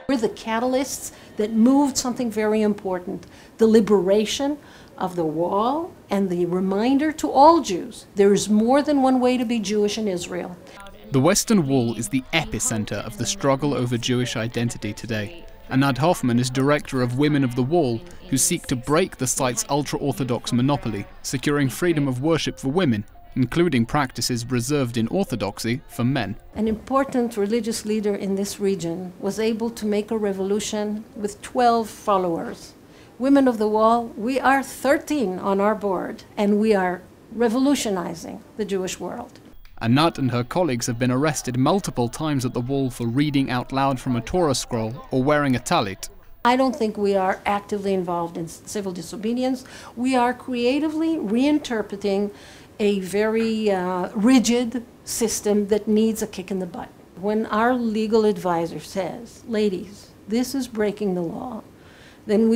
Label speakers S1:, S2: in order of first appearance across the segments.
S1: We're the catalysts that moved something very important, the liberation of the wall and the reminder to all Jews, there is more than one way to be Jewish in Israel.
S2: The Western Wall is the epicenter of the struggle over Jewish identity today. Anat Hoffman is director of Women of the Wall, who seek to break the site's ultra-Orthodox monopoly, securing freedom of worship for women, including practices reserved in Orthodoxy for men.
S1: An important religious leader in this region was able to make a revolution with 12 followers. Women of the Wall, we are 13 on our board, and we are revolutionizing the Jewish world.
S2: Anat and her colleagues have been arrested multiple times at the Wall for reading out loud from a Torah scroll or wearing a talit.
S1: I don't think we are actively involved in civil disobedience. We are creatively reinterpreting a very rigid system that needs a kick in the butt. When our legal advisor says, ladies, this is breaking the law, then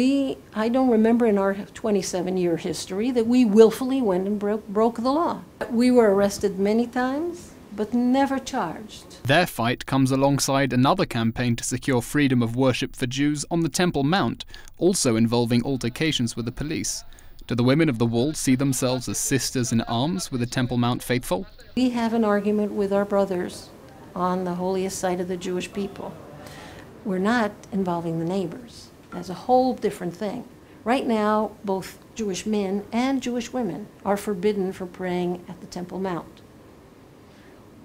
S1: I don't remember in our 27-year history that we willfully went and broke the law. We were arrested many times, but never charged.
S2: Their fight comes alongside another campaign to secure freedom of worship for Jews on the Temple Mount, also involving altercations with the police. Do the Women of the Wall see themselves as sisters in arms with the Temple Mount faithful?
S1: We have an argument with our brothers on the holiest site of the Jewish people. We're not involving the neighbors. That's a whole different thing. Right now, both Jewish men and Jewish women are forbidden from praying at the Temple Mount.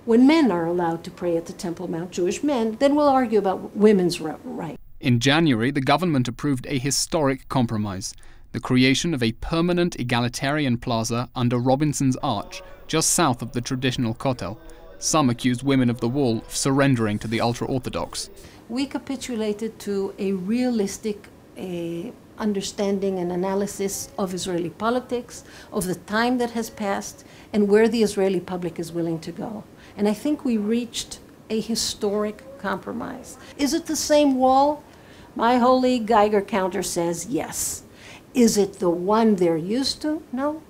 S1: When men are allowed to pray at the Temple Mount, Jewish men, then we'll argue about women's right.
S2: In January, the government approved a historic compromise, the creation of a permanent egalitarian plaza under Robinson's Arch, just south of the traditional Kotel. Some accused Women of the Wall of surrendering to the ultra-Orthodox.
S1: We capitulated to a realistic understanding and analysis of Israeli politics, of the time that has passed, and where the Israeli public is willing to go. And I think we reached a historic compromise. Is it the same wall? My holy Geiger counter says yes. Is it the one they're used to? No.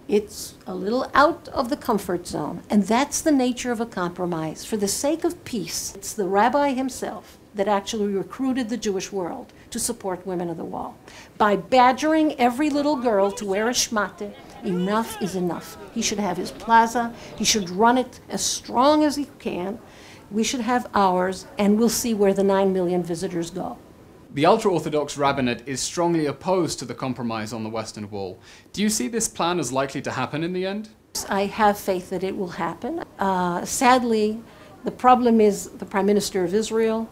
S1: It's a little out of the comfort zone, and that's the nature of a compromise. For the sake of peace, it's the rabbi himself that actually recruited the Jewish world to support Women of the Wall. By badgering every little girl to wear a shmate, enough is enough. He should have his plaza, he should run it as strong as he can, we should have ours, and we'll see where the 9 million visitors go.
S2: The ultra-Orthodox rabbinate is strongly opposed to the compromise on the Western Wall. Do you see this plan as likely to happen in the end?
S1: I have faith that it will happen. Sadly, the problem is the Prime Minister of Israel,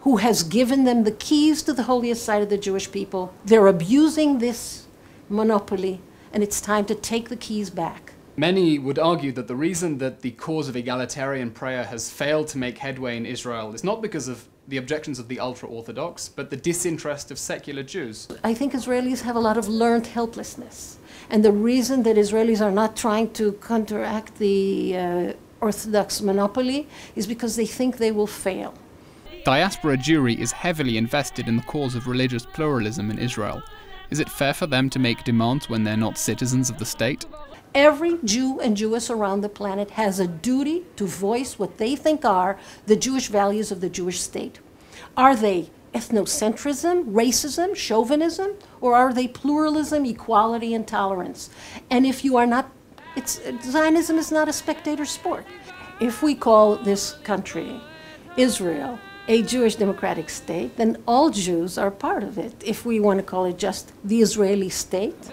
S1: who has given them the keys to the holiest site of the Jewish people. They're abusing this monopoly, and it's time to take the keys back.
S2: Many would argue that the reason that the cause of egalitarian prayer has failed to make headway in Israel is not because of the objections of the ultra-Orthodox, but the disinterest of secular Jews.
S1: I think Israelis have a lot of learned helplessness. And the reason that Israelis are not trying to counteract the Orthodox monopoly is because they think they will fail.
S2: Diaspora Jewry is heavily invested in the cause of religious pluralism in Israel. Is it fair for them to make demands when they're not citizens of the state?
S1: Every Jew and Jewess around the planet has a duty to voice what they think are the Jewish values of the Jewish state. Are they ethnocentrism, racism, chauvinism, or are they pluralism, equality, and tolerance? And if you are not, Zionism is not a spectator sport. If we call this country, Israel, a Jewish democratic state, then all Jews are part of it. If we want to call it just the Israeli state,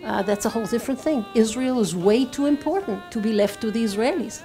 S1: that's a whole different thing. Israel is way too important to be left to the Israelis.